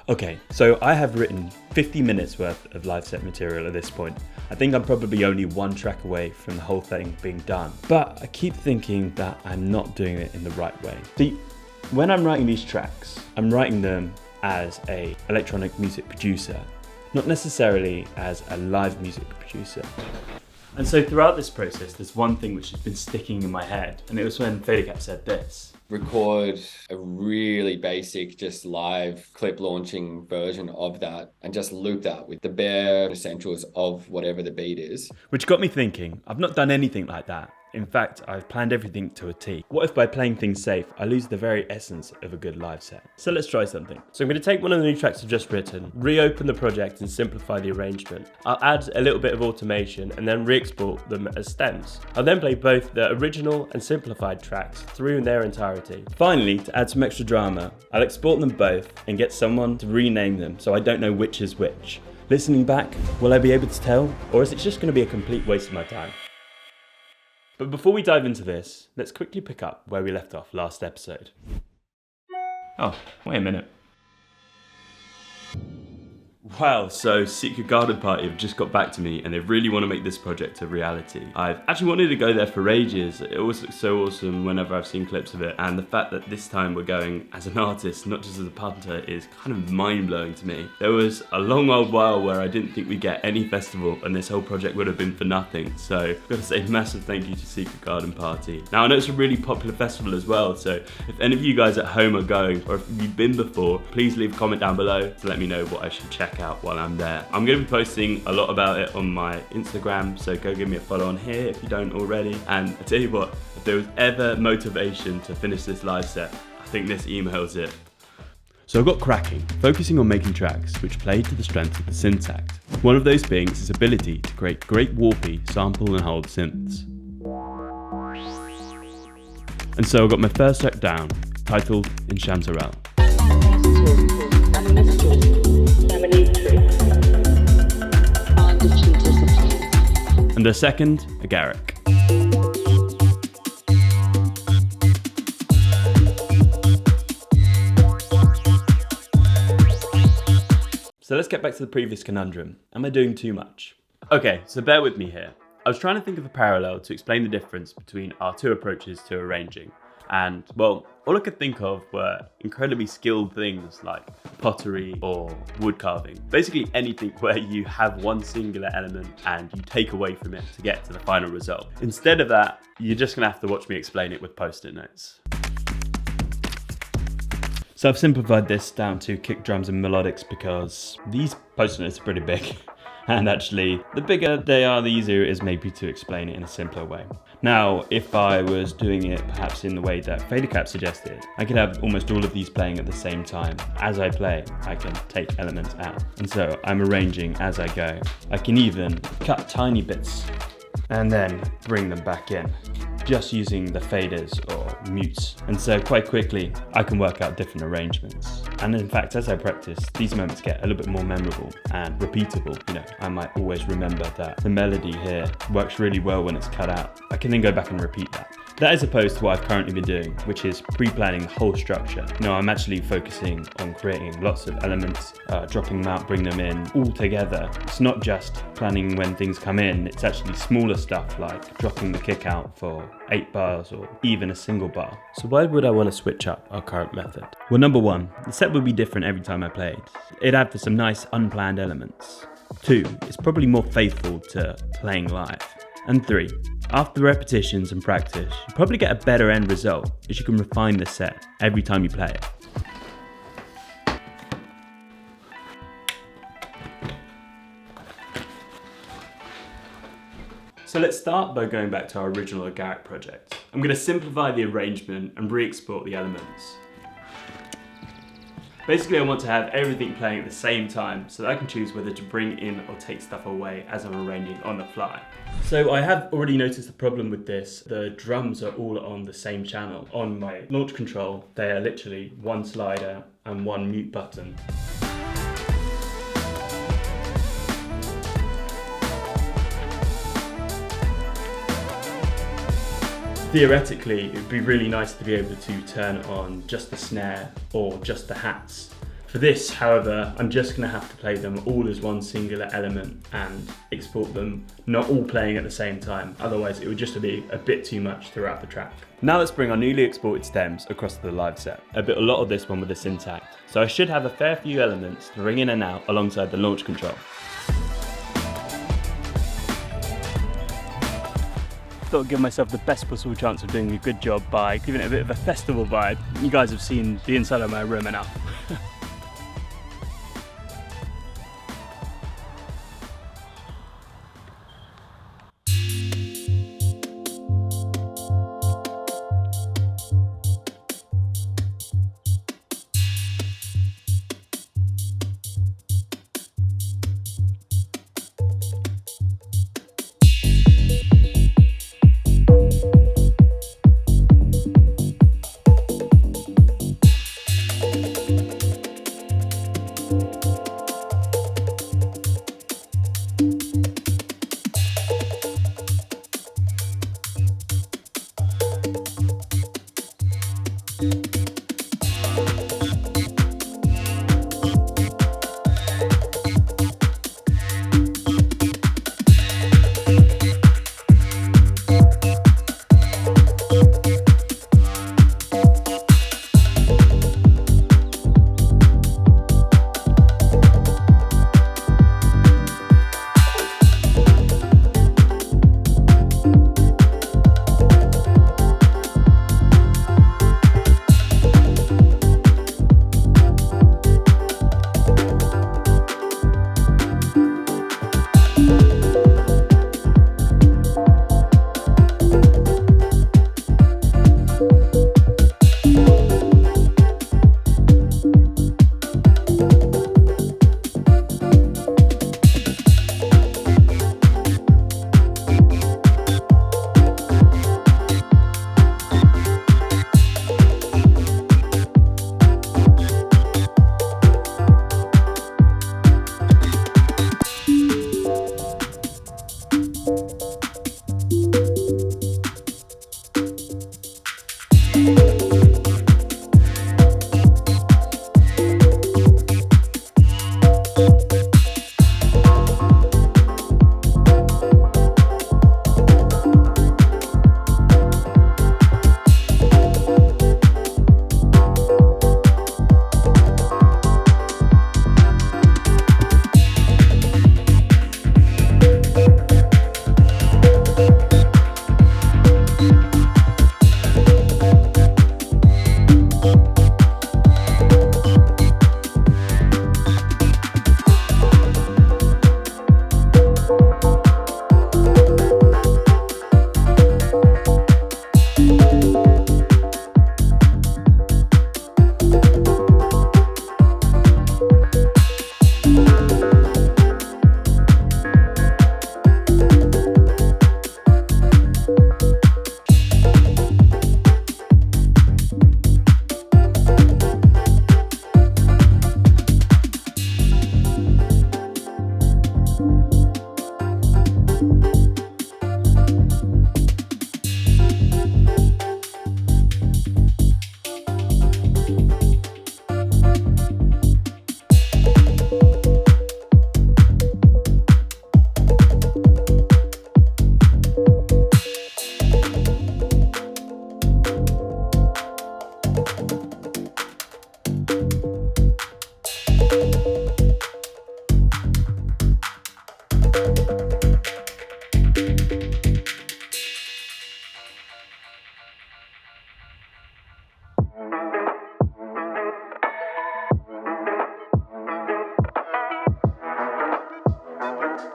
Okay, so I have written 50 minutes worth of live set material at this point. I think I'm probably only one track away from the whole thing being done, but I keep thinking that I'm not doing it in the right way. See, when I'm writing these tracks, I'm writing them as an electronic music producer, not necessarily as a live music producer. And so throughout this process, there's one thing which has been sticking in my head, and it was when FaderCap said this. Record a really basic, just live clip launching version of that and just loop that with the bare essentials of whatever the beat is. Which got me thinking, I've not done anything like that. In fact, I've planned everything to a T. What if by playing things safe, I lose the very essence of a good live set? So let's try something. So I'm going to take one of the new tracks I've just written, reopen the project and simplify the arrangement. I'll add a little bit of automation and then re-export them as stems. I'll then play both the original and simplified tracks through in their entirety. Finally, to add some extra drama, I'll export them both and get someone to rename them so I don't know which is which. Listening back, will I be able to tell? Or is it just going to be a complete waste of my time? But before we dive into this, let's quickly pick up where we left off last episode. Oh, wait a minute. Wow, so Secret Garden Party have just got back to me and they really want to make this project a reality. I've actually wanted to go there for ages. It always looks so awesome whenever I've seen clips of it, and the fact that this time we're going as an artist, not just as a punter, is kind of mind-blowing to me. There was a long old while where I didn't think we'd get any festival and this whole project would have been for nothing, so I've got to say massive thank you to Secret Garden Party. Now I know it's a really popular festival as well, so if any of you guys at home are going, or if you've been before, please leave a comment down below to let me know what I should check out while I'm there. I'm going to be posting a lot about it on my Instagram, so go give me a follow on here if you don't already. And I tell you what, if there was ever motivation to finish this live set, I think this email's it. So I got cracking, focusing on making tracks which played to the strength of the syntax. One of those being its ability to create great warpy sample and hold synths. And so I got my first track down, titled Enchanterelle. And the second, a Garrick. So let's get back to the previous conundrum. Am I doing too much? Okay, so bear with me here. I was trying to think of a parallel to explain the difference between our two approaches to arranging. And, well, all I could think of were incredibly skilled things like pottery or wood carving. Basically anything where you have one singular element and you take away from it to get to the final result. Instead of that, you're just gonna have to watch me explain it with post-it notes. So I've simplified this down to kick drums and melodics because these post-it notes are pretty big. And actually, the bigger they are, the easier it is maybe to explain it in a simpler way. Now, if I was doing it perhaps in the way that FaderCap suggested, I could have almost all of these playing at the same time. As I play, I can take elements out. And so I'm arranging as I go. I can even cut tiny bits and then bring them back in, just using the faders or mutes. And so quite quickly, I can work out different arrangements. And in fact, as I practice, these moments get a little bit more memorable and repeatable. You know, I might always remember that the melody here works really well when it's cut out. I can then go back and repeat that. That is opposed to what I've currently been doing, which is pre-planning the whole structure. No, I'm actually focusing on creating lots of elements, dropping them out, bring them in all together. It's not just planning when things come in, it's actually smaller stuff like dropping the kick out for 8 bars or even a single bar. So why would I want to switch up our current method? Well, number one, the set would be different every time I played. It'd add for some nice unplanned elements. 2, it's probably more faithful to playing live. And 3, after repetitions and practice, you probably get a better end result as you can refine the set every time you play it. So let's start by going back to our original Garrick project. I'm going to simplify the arrangement and re-export the elements. Basically, I want to have everything playing at the same time so that I can choose whether to bring in or take stuff away as I'm arranging on the fly. So I have already noticed the problem with this. The drums are all on the same channel. On my launch control, they are literally one slider and one mute button. Theoretically, it would be really nice to be able to turn on just the snare or just the hats. For this, however, I'm just going to have to play them all as one singular element and export them not all playing at the same time, otherwise it would just be a bit too much throughout the track. Now let's bring our newly exported stems across to the live set. I built a lot of this one with this intact, so I should have a fair few elements to bring in and out alongside the launch control. Thought I'd give myself the best possible chance of doing a good job by giving it a bit of a festival vibe. You guys have seen the inside of my room enough.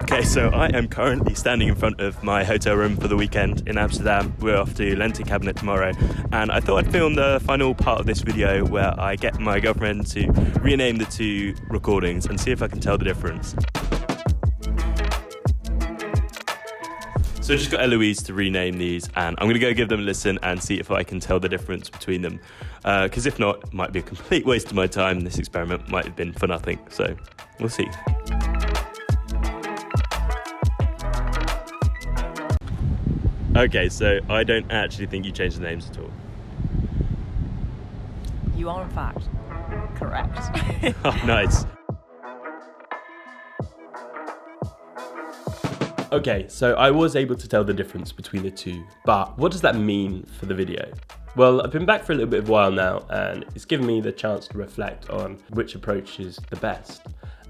Okay, so I am currently standing in front of my hotel room for the weekend in Amsterdam. We're off to Lente Cabinet tomorrow, and I thought I'd film the final part of this video where I get my girlfriend to rename the two recordings and see if I can tell the difference. So I just got Eloise to rename these, and I'm going to go give them a listen and see if I can tell the difference between them. Because if not, it might be a complete waste of my time. This experiment might have been for nothing, so we'll see. Okay, so I don't actually think you changed the names at all. You are, in fact. correct. Oh, nice. Okay, so I was able to tell the difference between the two, but what does that mean for the video? Well, I've been back for a little bit of a while now, and it's given me the chance to reflect on which approach is the best.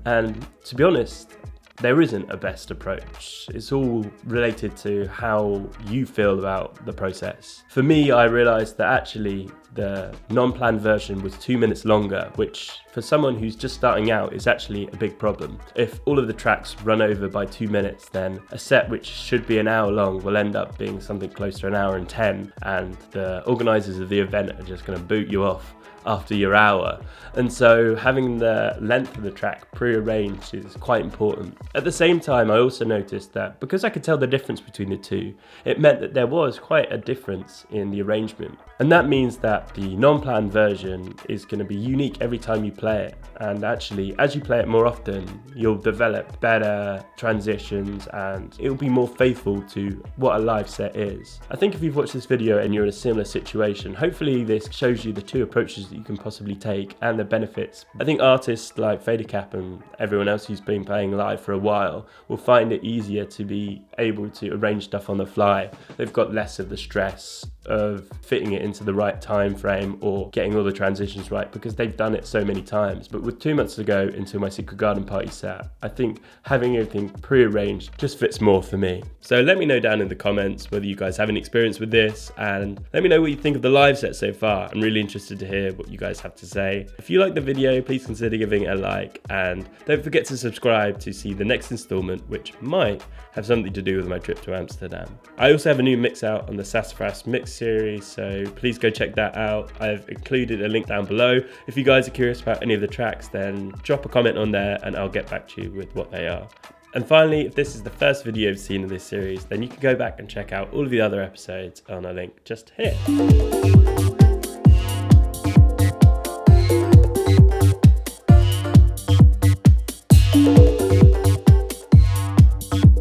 And to be honest, there isn't a best approach. It's all related to how you feel about the process. For me, I realized that actually the non-planned version was 2 minutes longer, which for someone who's just starting out is actually a big problem. If all of the tracks run over by 2 minutes, then a set which should be an hour long will end up being something close to an hour and 10, and the organizers of the event are just going to boot you off after your hour. And so having the length of the track pre-arranged is quite important. At the same time, I also noticed that because I could tell the difference between the two, it meant that there was quite a difference in the arrangement. And that means that the non-planned version is going to be unique every time you play it. And actually, as you play it more often, you'll develop better transitions and it'll be more faithful to what a live set is. I think if you've watched this video and you're in a similar situation, hopefully this shows you the two approaches that you can possibly take and the benefits. I think artists like Fadercap and everyone else who's been playing live for a while will find it easier to be able to arrange stuff on the fly. They've got less of the stress of fitting it into the right time frame or getting all the transitions right because they've done it so many times. But with 2 months to go until my Secret Garden Party set, I think having everything pre-arranged just fits more for me. So let me know down in the comments whether you guys have any experience with this, and let me know what you think of the live set so far. I'm really interested to hear what you guys have to say. If you like the video, please consider giving it a like, and don't forget to subscribe to see the next installment, which might have something to do with my trip to Amsterdam. I also have a new mix out on the Sassafras mix series, so please go check that out. I've included a link down below. If you guys are curious about any of the tracks, then drop a comment on there and I'll get back to you with what they are. And finally, if this is the first video you've seen in this series, then you can go back and check out all of the other episodes on a link just here.